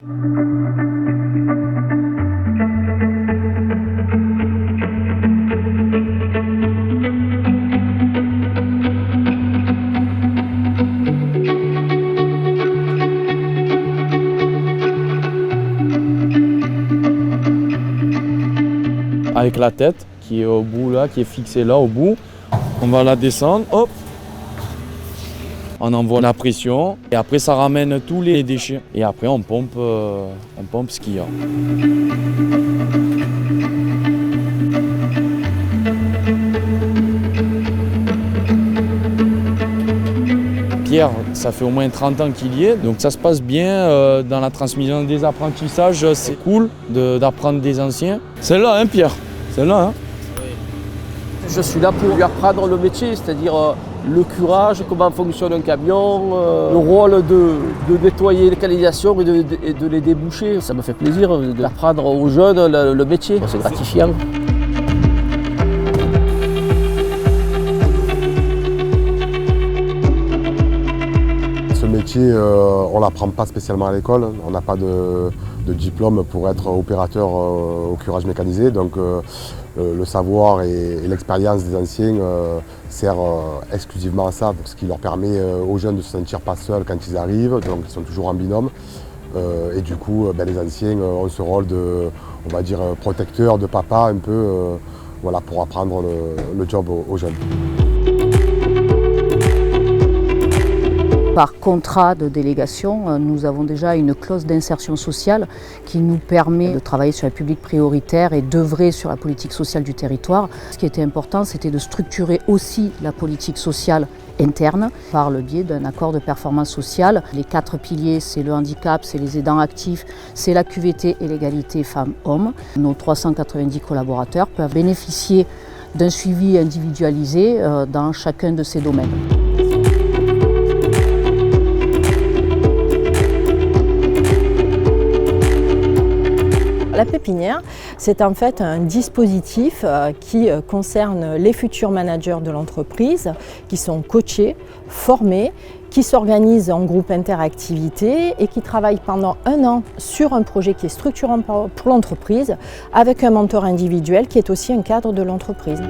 Avec la tête qui est au bout là, qui est fixée là au bout, on va la descendre, hop, on envoie la pression et après ça ramène tous les déchets et après on pompe ce qu'il y a. Pierre, ça fait au moins 30 ans qu'il y est, donc ça se passe bien dans la transmission des apprentissages, c'est cool d'apprendre des anciens. Celle-là, hein Pierre? Celle-là, hein? Je suis là pour lui apprendre le métier, c'est-à-dire le curage, comment fonctionne un camion, le rôle de nettoyer les canalisations et de les déboucher. Ça me fait plaisir d'apprendre aux jeunes le métier, c'est gratifiant. Ce métier, on ne l'apprend pas spécialement à l'école. On n'a pas de diplôme pour être opérateur au curage mécanisé. Donc le savoir et l'expérience des anciens sert exclusivement à ça, ce qui leur permet aux jeunes de ne se sentir pas seuls quand ils arrivent. Donc ils sont toujours en binôme. Et du coup, les anciens ont ce rôle de, on va dire, protecteur, de papa un peu, voilà, pour apprendre le job aux jeunes. Par contrat de délégation, nous avons déjà une clause d'insertion sociale qui nous permet de travailler sur les publics prioritaires et d'œuvrer sur la politique sociale du territoire. Ce qui était important, c'était de structurer aussi la politique sociale interne par le biais d'un accord de performance sociale. Les 4 piliers, c'est le handicap, c'est les aidants actifs, c'est la QVT et l'égalité femmes-hommes. Nos 390 collaborateurs peuvent bénéficier d'un suivi individualisé dans chacun de ces domaines. La pépinière, c'est en fait un dispositif qui concerne les futurs managers de l'entreprise, qui sont coachés, formés, qui s'organisent en groupe interactivité et qui travaillent pendant 1 an sur un projet qui est structurant pour l'entreprise, avec un mentor individuel qui est aussi un cadre de l'entreprise.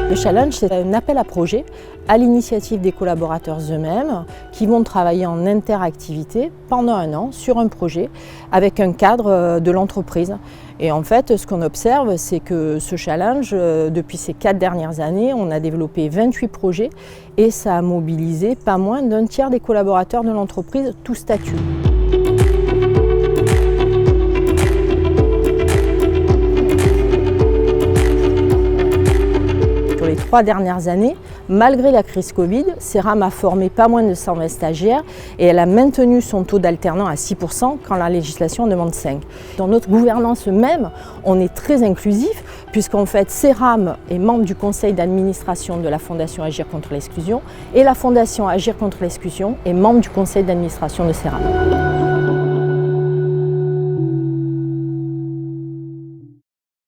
Le challenge, c'est un appel à projet à l'initiative des collaborateurs eux-mêmes qui vont travailler en interactivité pendant 1 an sur un projet avec un cadre de l'entreprise. Et en fait, ce qu'on observe, c'est que ce challenge, depuis ces 4 dernières années, on a développé 28 projets et ça a mobilisé pas moins d'1 tiers des collaborateurs de l'entreprise, tous statuts. Les 3 dernières années, malgré la crise Covid, CERAM a formé pas moins de 120 stagiaires et elle a maintenu son taux d'alternants à 6% quand la législation en demande 5%. Dans notre gouvernance même, on est très inclusif puisqu'en fait CERAM est membre du conseil d'administration de la Fondation Agir contre l'exclusion et la Fondation Agir contre l'exclusion est membre du conseil d'administration de CERAM.